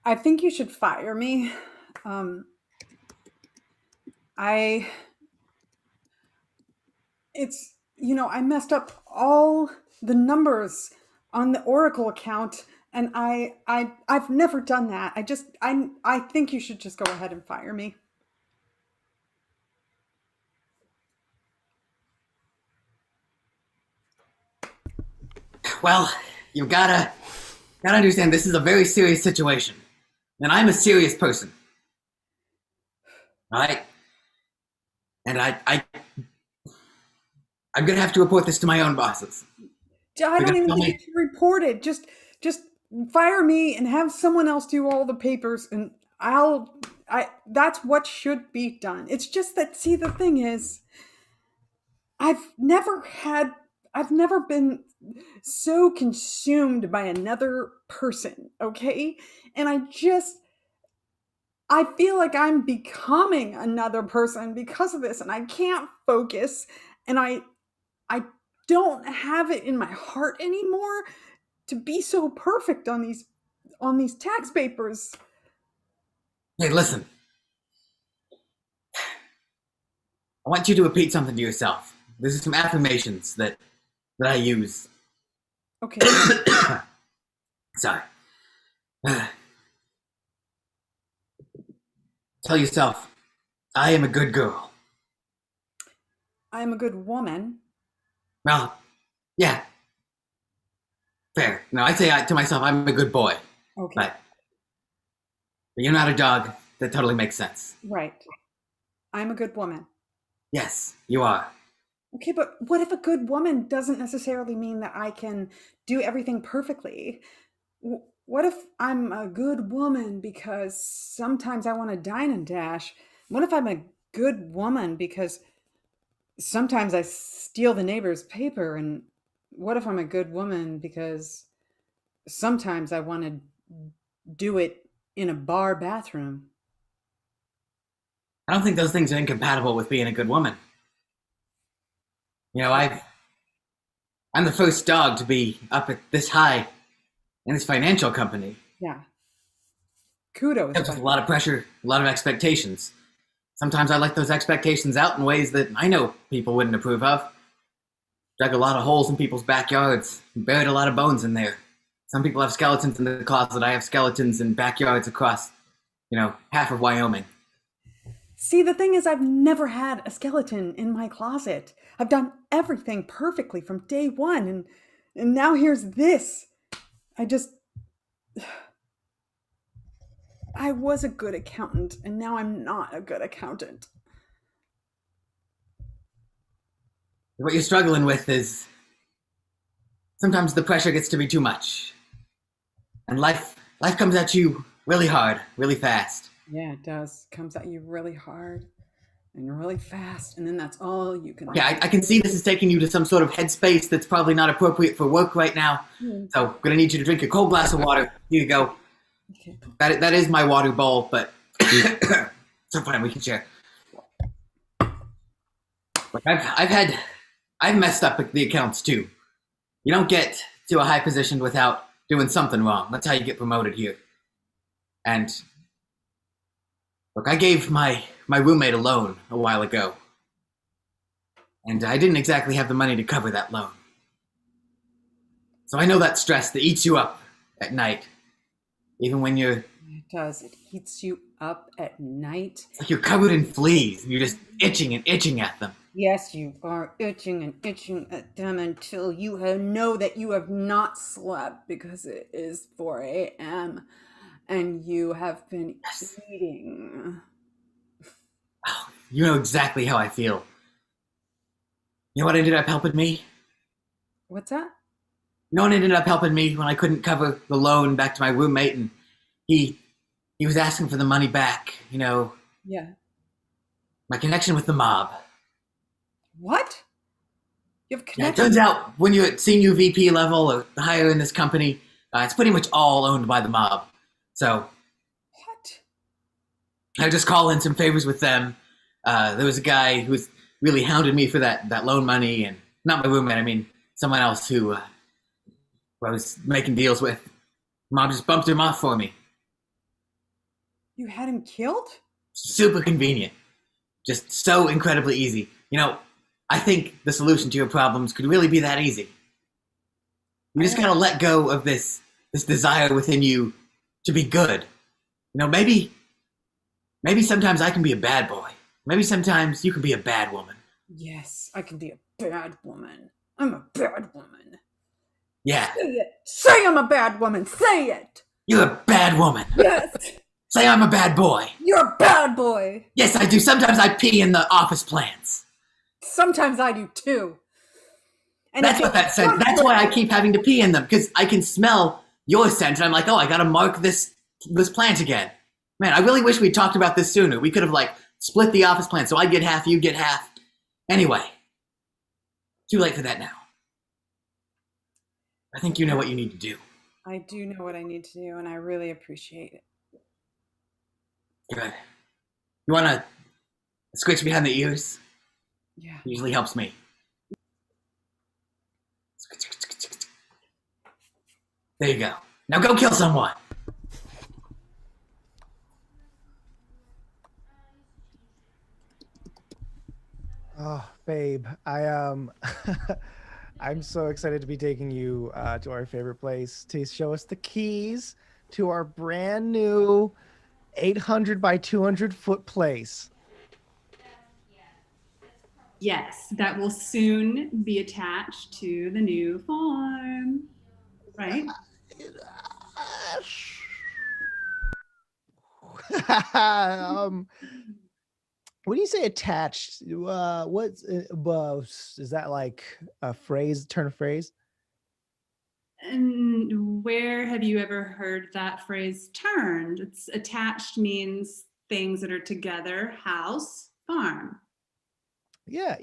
I think you should fire me. I messed up all the numbers on the Oracle account, and I've never done that. I think you should just go ahead and fire me. Well, you've gotta understand this is a very serious situation. And I'm a serious person. Right? And I'm gonna have to report this to my own bosses. I don't even think you should report it. Just fire me and have someone else do all the papers, and that's what should be done. It's just that, see, the thing is, I've never been so consumed by another person, okay? And I feel like I'm becoming another person because of this, and I can't focus, and I don't have it in my heart anymore to be so perfect on these tax papers. Hey, listen. I want you to repeat something to yourself. This is some affirmations that I use. Okay. Sorry. Tell yourself, I am a good girl. I am a good woman. Well, yeah. Fair. No, I say to myself, I'm a good boy. Okay. But you're not a dog. That totally makes sense. Right. I'm a good woman. Yes, you are. Okay, but what if a good woman doesn't necessarily mean that I can do everything perfectly? What if I'm a good woman because sometimes I want to dine and dash? What if I'm a good woman because sometimes I steal the neighbor's paper? And what if I'm a good woman because sometimes I want to do it in a bar bathroom? I don't think those things are incompatible with being a good woman. You know, I'm the first dog to be up at this high in this financial company. Yeah. Kudos. There's a lot of pressure, a lot of expectations. Sometimes I let those expectations out in ways that I know people wouldn't approve of. Dug a lot of holes in people's backyards, buried a lot of bones in there. Some people have skeletons in the closet. I have skeletons in backyards across, half of Wyoming. See, the thing is, I've never had a skeleton in my closet. I've done everything perfectly from day one, and now here's this. I was a good accountant, and now I'm not a good accountant. What you're struggling with is sometimes the pressure gets to be too much. And life comes at you really hard, really fast. Yeah, it does. Comes at you really hard and really fast, and then that's all you can. Yeah, I can see this is taking you to some sort of headspace that's probably not appropriate for work right now. So I'm going to need you to drink a cold glass of water. Here you go. Okay. That is my water bowl, but so fine, we can share. Look, I've messed up the accounts too. You don't get to a high position without doing something wrong. That's how you get promoted here. And look, I gave my roommate a loan a while ago. And I didn't exactly have the money to cover that loan. So I know that stress that eats you up at night. Even when you're... It does. It eats you up at night. It's like you're covered in fleas and you're just itching and itching at them. Yes, you are itching and itching at them until you know that you have not slept because it is 4 a.m. and you have been eating. Oh, you know exactly how I feel. You know what ended up helping me? What's that? You know what ended up helping me when I couldn't cover the loan back to my roommate, and he was asking for the money back, Yeah. My connection with the mob. What? You have Yeah, it connection? turns out when you're at senior VP level or higher in this company, it's pretty much all owned by the mob. So What? I just call in some favors with them. There was a guy who was really hounded me for that loan money, and not my roommate, I mean someone else who I was making deals with. Mob just bumped him off for me. You had him killed? Super convenient. Just so incredibly easy. I think the solution to your problems could really be that easy. You just gotta let go of this desire within you to be good. Maybe sometimes I can be a bad boy. Maybe sometimes you can be a bad woman. Yes, I can be a bad woman. I'm a bad woman. Yeah, Say it. Say I'm a bad woman. Say it. you're a bad woman. Yes. Say I'm a bad boy. You're a bad boy. Yes, I do. Sometimes I pee in the office plants. Sometimes I do too. And That's what that said. That's why I keep having to pee in them, because I can smell your scent, and I'm like, oh, I gotta mark this plant again. Man, I really wish we'd talked about this sooner. We could have split the office plant, so I get half, you get half. Anyway, too late for that now. I think you know what you need to do. I do know what I need to do, and I really appreciate it. Good. You wanna scratch behind the ears? Yeah. Usually helps me. There you go. Now go kill someone. Oh, babe, I'm so excited to be taking you to our favorite place to show us the keys to our brand new 800 by 200 foot place. Yes, that will soon be attached to the new farm, right? um, when you say attached, what's is that like a phrase, turn of phrase? And where have you ever heard that phrase turned? It's attached means things that are together, house, farm. Yeah,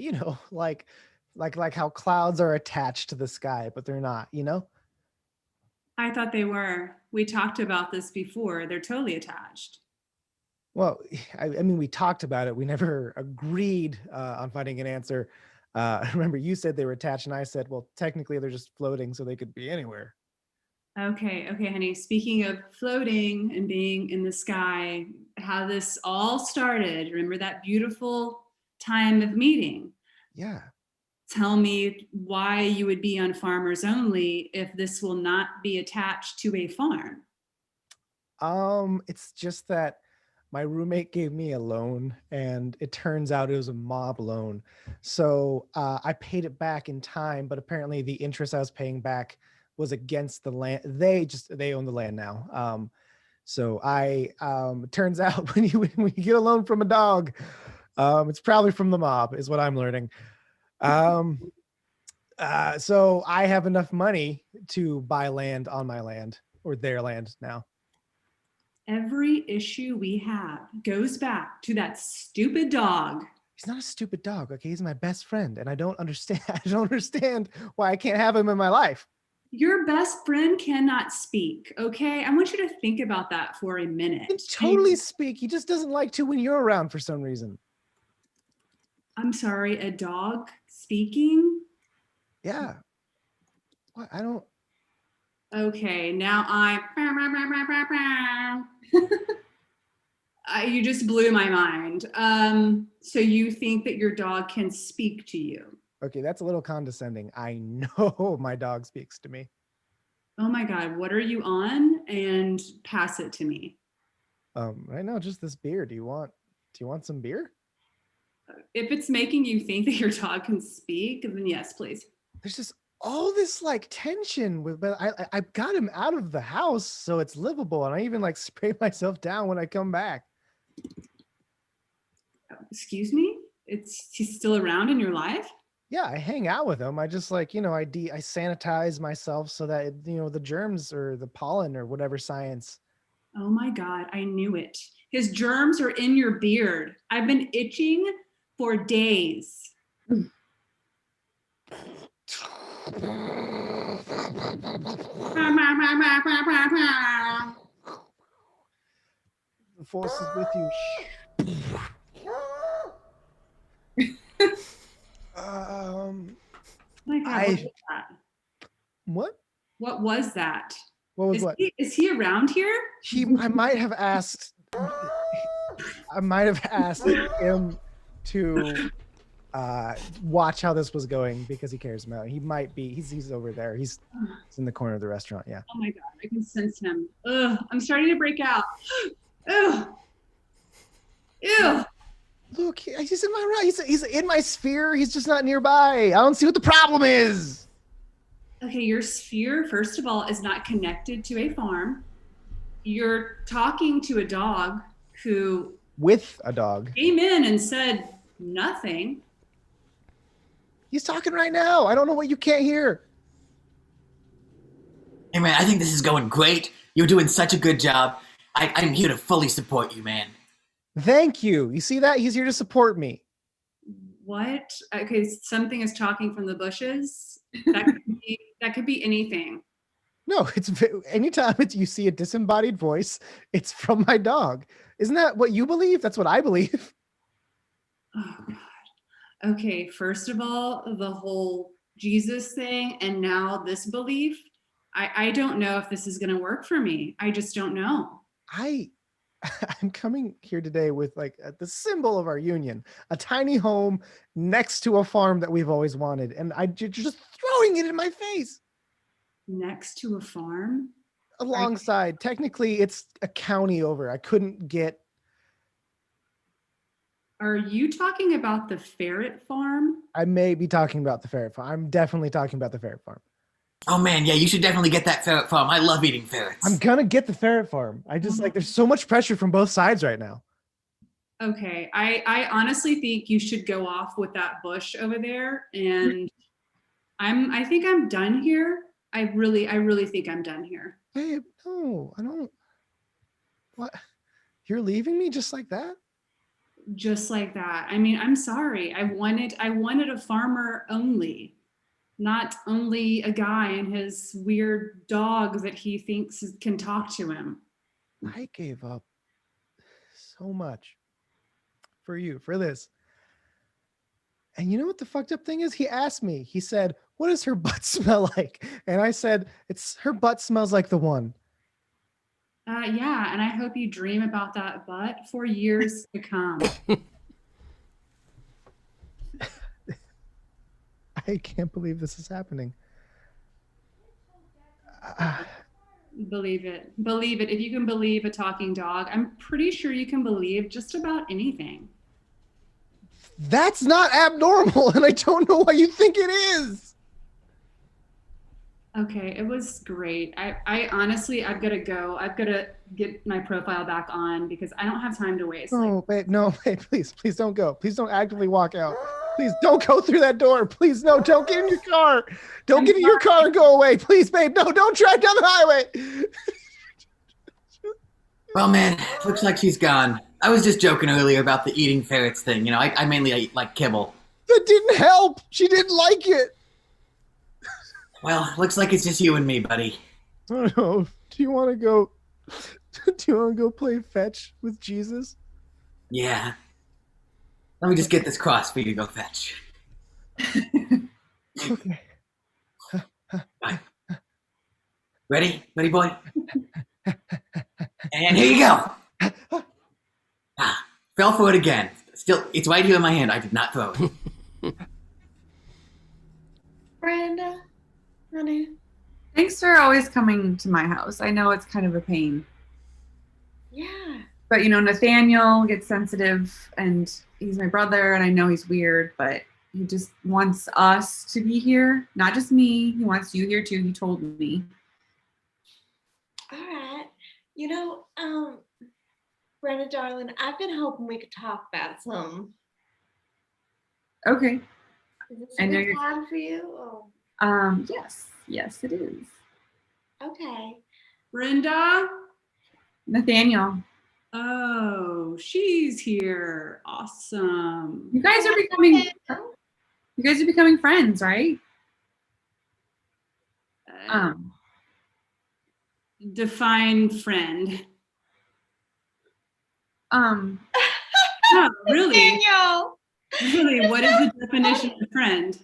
like how clouds are attached to the sky, but they're not, I thought they were. We talked about this before. They're totally attached. Well, I mean, we talked about it. We never agreed on finding an answer. Remember, you said they were attached, and I said, well, technically they're just floating, so they could be anywhere. Okay, honey. Speaking of floating and being in the sky, how this all started, remember that beautiful time of meeting? Yeah. Tell me why you would be on Farmers Only if this will not be attached to a farm. It's just that my roommate gave me a loan, and it turns out it was a mob loan. So I paid it back in time, but apparently the interest I was paying back was against the land. They own the land now. So it turns out when you get a loan from a dog, it's probably from the mob, is what I'm learning. So I have enough money to buy land on my land, or their land now. Every issue we have goes back to that stupid dog. He's not a stupid dog, okay? He's my best friend, and I don't understand. I don't understand why I can't have him in my life. Your best friend cannot speak, okay? I want you to think about that for a minute. He can totally speak. He just doesn't like to when you're around for some reason. I'm sorry, a dog speaking? Yeah. What? I don't. Okay, now you just blew my mind. So you think that your dog can speak to you? Okay, that's a little condescending. I know my dog speaks to me. Oh my God, what are you on? And pass it to me. Right now, just this beer. Do you want some beer? If it's making you think that your dog can speak, then yes, please. There's just all this like tension but I got him out of the house, so it's livable, and I even like spray myself down when I come back. Excuse me? He's still around in your life? Yeah, I hang out with him. I just I sanitize myself so that the germs or the pollen or whatever science. Oh my God, I knew it. His germs are in your beard. I've been itching for days. The force is with you. My God, what was that? What? What was that? What was what? Is he around here? I might have asked him to watch how this was going because he cares about it. He might be. He's over there. He's in the corner of the restaurant. Yeah. Oh my God, I can sense him. Ugh, I'm starting to break out. Ugh. Ew. Look, he's in my right. He's in my sphere. He's just not nearby. I don't see what the problem is. Okay, your sphere, first of all, is not connected to a farm. You're talking to a dog who... With a dog. Came in and said nothing. He's talking right now. I don't know what you can't hear. Hey, man, I think this is going great. You're doing such a good job. I'm here to fully support you, man. Thank you. You see that? He's here to support me. What? Okay, something is talking from the bushes. That could be anything. No, anytime you see a disembodied voice, it's from my dog. Isn't that what you believe? That's what I believe. Oh God. Okay, first of all, the whole Jesus thing, and now this belief. I don't know if this is going to work for me. I just don't know. I I'm coming here today with like the symbol of our union, a tiny home next to a farm that we've always wanted, and you're just throwing it in my face. Next to a farm? Alongside, technically, it's a county over. I couldn't get. Are you talking about the ferret farm? I may be talking about the ferret farm. I'm definitely talking about the ferret farm. Oh man, yeah, you should definitely get that ferret farm. I love eating ferrets. I'm gonna get the ferret farm. I just like there's so much pressure from both sides right now. Okay, I honestly think you should go off with that bush over there, and I think I'm done here. I really think I'm done here. Babe, no, I don't. What? You're leaving me just like that? Just like that. I mean, I'm sorry. I wanted a farmer only, not only a guy and his weird dog that he thinks can talk to him. I gave up so much for you, for this. And you know what the fucked up thing is? He asked me, he said, what does her butt smell like? And I said, her butt smells like the one. Yeah, and I hope you dream about that butt for years to come. I can't believe this is happening. Believe it. Believe it. If you can believe a talking dog, I'm pretty sure you can believe just about anything. That's not abnormal, and I don't know why you think it is. Okay, it was great. I honestly, I've got to go. I've got to get my profile back on because I don't have time to waste. No, babe, please don't go. Please don't actively walk out. Please don't go through that door. Please, no, don't get in your car. Don't get in your car and go away. Please, babe, no, don't drive down the highway. Well, man, looks like she's gone. I was just joking earlier about the eating ferrets thing. You know, I mainly eat like kibble. That didn't help. She didn't like it. Well, looks like it's just you and me, buddy. I don't know. Do you want to go? Do you want to go play fetch with Jesus? Yeah. Let me just get this cross for you to go fetch. Okay. Bye. Ready? Ready, boy? And here you go. Fell for it again. Still, it's right here in my hand. I did not throw it. Brenda, honey. Thanks for always coming to my house. I know it's kind of a pain. Yeah. But you know, Nathaniel gets sensitive and he's my brother and I know he's weird, but he just wants us to be here. Not just me. He wants you here too. He told me. All right. You know, Brenda, darling, I've been hoping we could talk about some. Okay. Is this I a know good you're- time for you? Oh, Yes, it is. okay. Brenda? Nathaniel, Oh, she's here. Awesome. you guys are becoming friends, right? Define friend. Um, No, really. Daniel. Really, what is the definition of friend?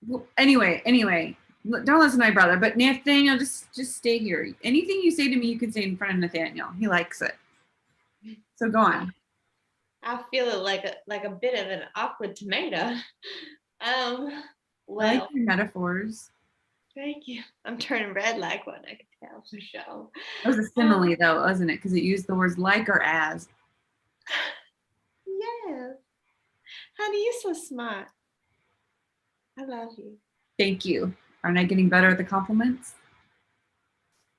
well, anyway, don't listen to my brother, but Nathaniel, just stay here. Anything you say to me, you can say in front of Nathaniel. He likes it. So go on. I feel it like a bit of an awkward tomato. I Well, like your metaphors. thank you. I'm turning red like one, I can tell for sure. That was a simile, though, wasn't it? Because it used the words like or as. Yes. Honey, you're so smart. I love you. Thank you. Aren't I getting better at the compliments?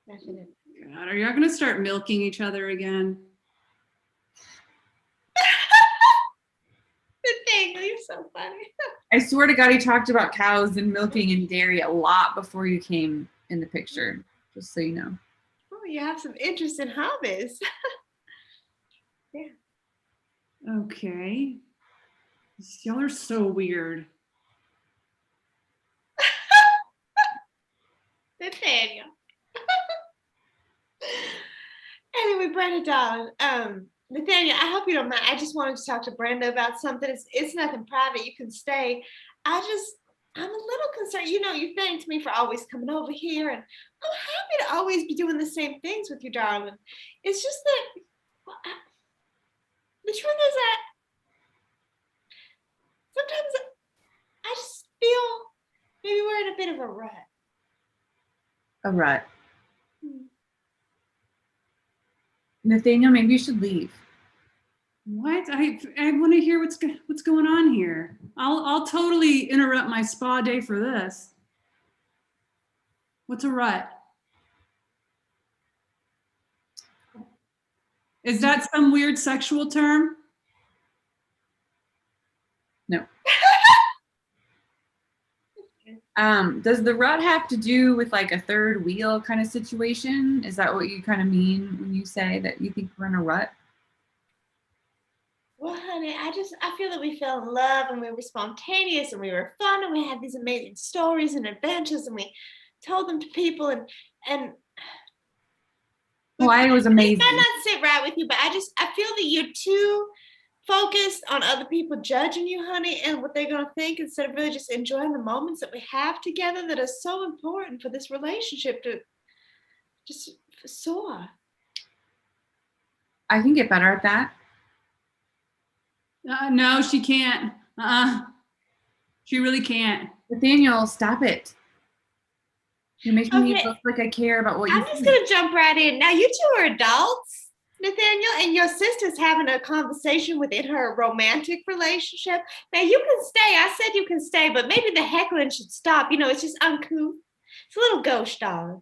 Definitely. God, are you going to start milking each other again? Nathaniel, you're so funny. I swear to God, he talked about cows and milking and dairy a lot before you came in the picture, just so you know. Oh, you have some interesting hobbies. Okay. Y'all are so weird. Nathaniel. Anyway, Brenda, darling. Nathaniel, I hope you don't mind. I just wanted to talk to Brenda about something. It's nothing private. You can stay. I I'm a little concerned. You know, you thanked me for always coming over here, and I'm happy to always be doing the same things with you, darling. It's just that the truth is that sometimes I just feel maybe we're in a bit of a rut. A rut. Nathaniel, maybe you should leave. What? I want to hear what's going on here. I'll totally interrupt my spa day for this. What's a rut? Is that some weird sexual term? No. Does the rut have to do with like a third wheel kind of situation? Is that what you kind of mean when you say that you think we're in a rut? Well, honey, I feel that we fell in love and we were spontaneous and we were fun and we had these amazing stories and adventures and we told them to people and Why it was amazing. It might not sit right with you, but I feel that you're too focused on other people judging you, honey, and what they're gonna think instead of really just enjoying the moments that we have together that are so important for this relationship to just soar. I can get better at that. No, she can't. She really can't. Nathaniel, stop it. You're making me look like I care about what you I'm just going to jump right in. Now, you two are adults, Nathaniel, and your sister's having a conversation within her romantic relationship. Now, you can stay. I said you can stay, but maybe the heckling should stop. You know, it's just uncouth. It's a little ghost dog.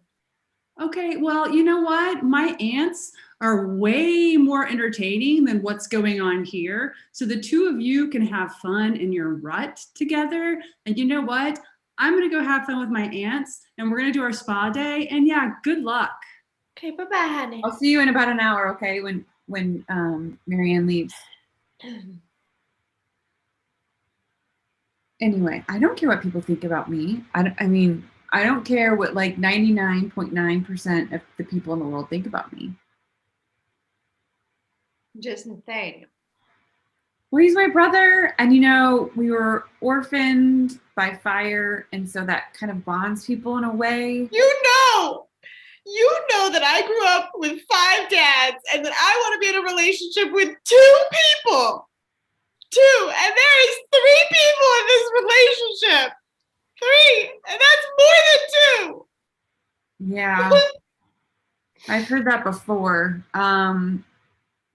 Okay, well, you know what? My aunts are way more entertaining than what's going on here. So the two of you can have fun in your rut together. And you know what? I'm going to go have fun with my aunts and we're going to do our spa day. And yeah, good luck. Okay, bye-bye, honey. I'll see you in about an hour, okay, when Marianne leaves. Anyway, I don't care what people think about me. I mean, I don't care what like 99.9% of the people in the world think about me. Just Nathaniel. Well, he's my brother, and you know, we were orphaned by fire, and so that kind of bonds people in a way. You know that I grew up with 5 dads, and that I want to be in a relationship with 2 people. 2, and there is 3 people in this relationship. 3, and that's more than 2. Yeah, I've heard that before.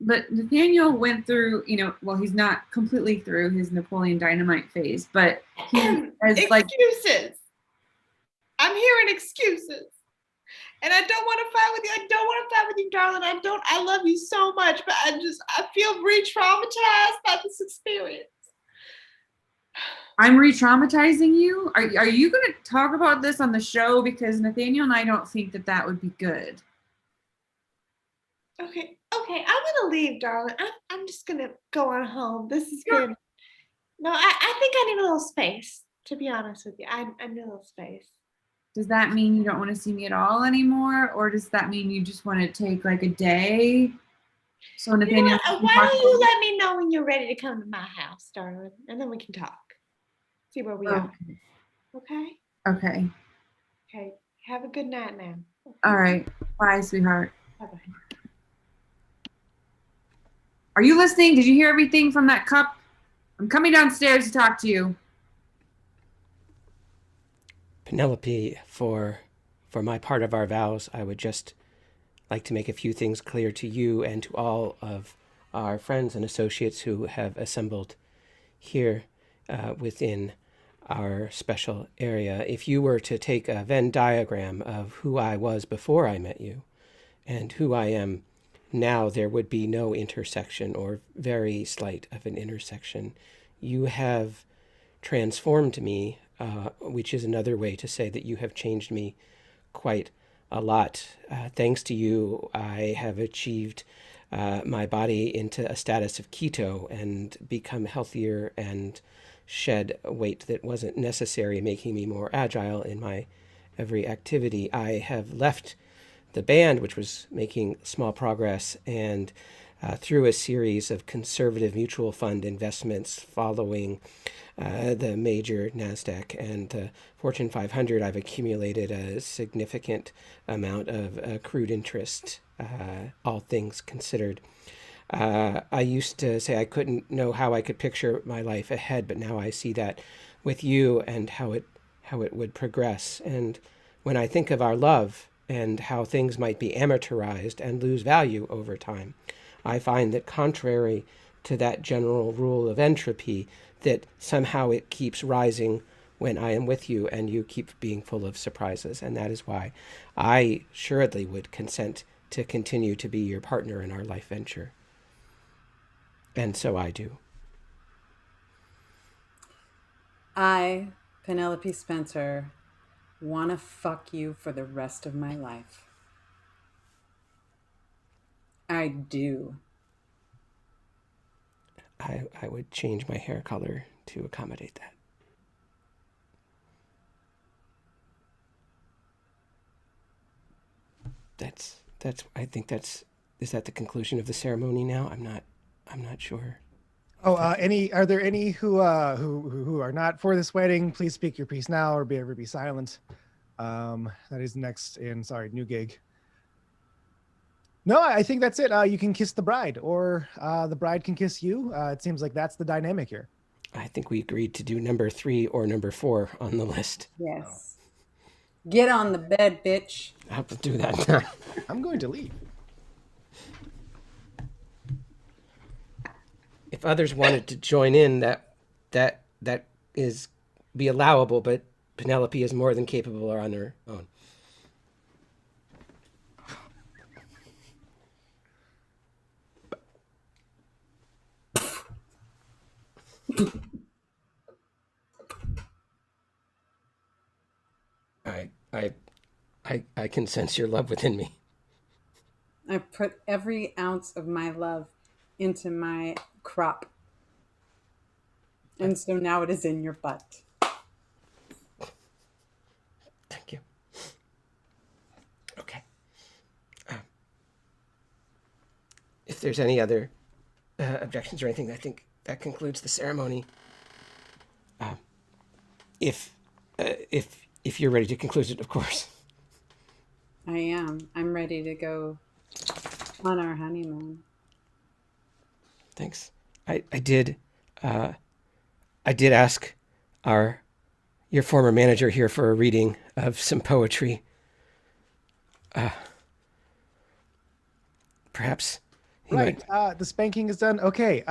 But Nathaniel went through, you know, well, he's not completely through his Napoleon Dynamite phase, but he has excuses. I'm hearing excuses. And I don't want to fight with you. I don't want to fight with you, darling. I love you so much, but I feel re-traumatized by this experience. I'm re-traumatizing you? Are you going to talk about this on the show? Because Nathaniel and I don't think that would be good. Okay, I'm gonna leave, darling. I'm just gonna go on home. This has been. No, I think I need a little space. To be honest with you, I need a little space. Does that mean you don't want to see me at all anymore, or does that mean you just want to take like a day? So Nathaniel, you know why don't you let me know when you're ready to come to my house, darling, and then we can talk. See where we are. Okay. Okay. Okay. Have a good night now. Okay. All right. Bye, sweetheart. Bye-bye. Are you listening? Did you hear everything from that cup? I'm coming downstairs to talk to you. Penelope, for my part of our vows, I would just like to make a few things clear to you and to all of our friends and associates who have assembled here within our special area. If you were to take a Venn diagram of who I was before I met you and who I am now, there would be no intersection or very slight of an intersection. You have transformed me, which is another way to say that you have changed me quite a lot. Thanks to you, I have achieved my body into a status of keto and become healthier and shed weight that wasn't necessary, making me more agile in my every activity. I have left the band, which was making small progress, and through a series of conservative mutual fund investments following the major NASDAQ and Fortune 500, I've accumulated a significant amount of accrued interest, all things considered. I used to say I couldn't know how I could picture my life ahead, but now I see that with you and how it would progress. And when I think of our love and how things might be amortized and lose value over time, I find that contrary to that general rule of entropy, that somehow it keeps rising when I am with you and you keep being full of surprises. And that is why I assuredly would consent to continue to be your partner in our life venture. And so I do. I, Penelope Spencer, want to fuck you for the rest of my life. I do. I would change my hair color to accommodate that. I think is that the conclusion of the ceremony now? I'm not sure. Oh, are there any who are not for this wedding? Please speak your piece now or be silent. That is next in, new gig. No, I think that's it. You can kiss the bride, or the bride can kiss you. It seems like that's the dynamic here. I think we agreed to do number 3 or number 4 on the list. Yes. Get on the bed, bitch. I'll have to do that. I'm going to leave. If others wanted to join in, that is be allowable, but Penelope is more than capable on her own. I can sense your love within me. I put every ounce of my love into my crop. And so now it is in your butt. Thank you. Okay. If there's any other objections or anything, I think that concludes the ceremony. If you're ready to conclude it, of course. I am. I'm ready to go on our honeymoon. Thanks. I did ask your former manager here for a reading of some poetry. Perhaps he right. The spanking is done. Okay.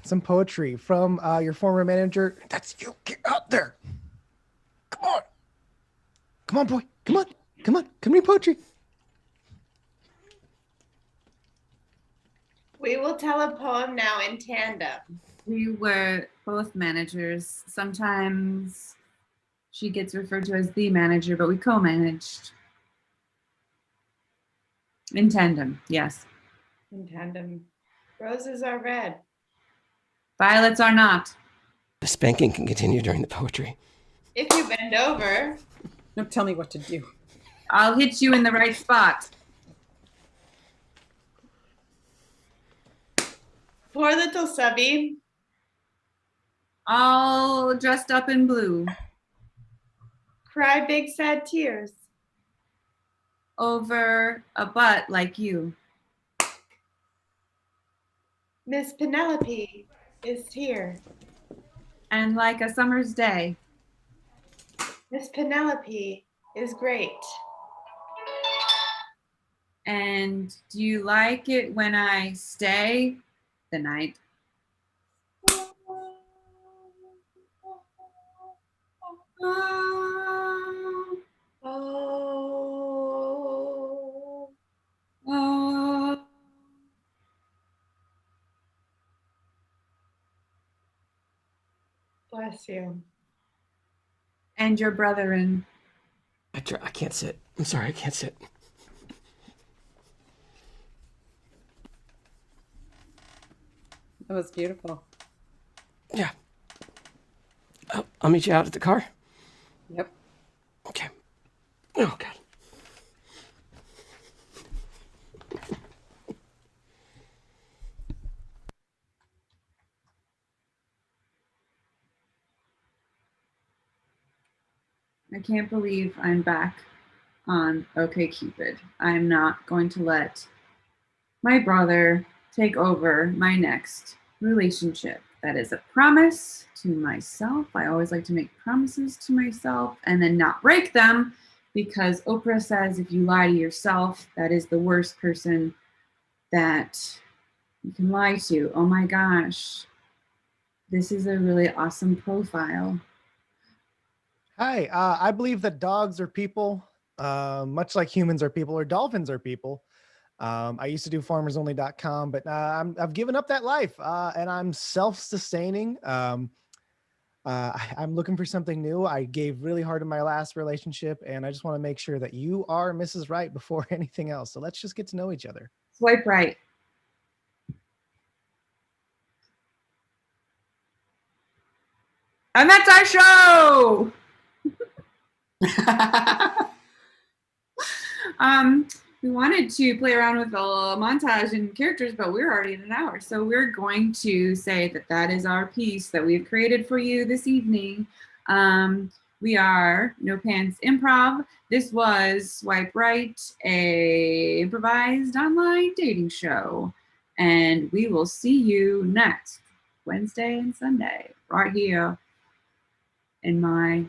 Some poetry from your former manager. That's you. Get out there. Come on. Come on, boy. Come on. Come on. Come read poetry. We will tell a poem now in tandem. We were both managers. Sometimes she gets referred to as the manager, but we co-managed. In tandem, yes. In tandem. Roses are red. Violets are not. The spanking can continue during the poetry. If you bend over. Don't tell me what to do. I'll hit you in the right spot. Poor little subby. All dressed up in blue. Cry big sad tears. Over a butt like you. Miss Penelope is here. And like a summer's day. Miss Penelope is great. And do you like it when I stay the night? Bless you. And your brethren. I can't sit. I'm sorry, I can't sit. That was beautiful. Yeah. I'll meet you out at the car. Yep. Okay. Oh, God. I can't believe I'm back on OkCupid. I'm not going to let my brother take over my next relationship. That is a promise to myself. I always like to make promises to myself and then not break them because Oprah says if you lie to yourself, that is the worst person that you can lie to. Oh my gosh. This is a really awesome profile. Hi, I believe that dogs are people, much like humans are people or dolphins are people. I used to do farmersonly.com, but I've given up that life and I'm self-sustaining. I'm looking for something new. I gave really hard in my last relationship, and I just want to make sure that you are Mrs. Right before anything else. So let's just get to know each other. Swipe right. And that's our show. We wanted to play around with a montage and characters, but we're already at an hour. So we're going to say that that is our piece that we've created for you this evening. We are No Pants Improv. This was Swipe Right, a improvised online dating show. And we will see you next Wednesday and Sunday right here in my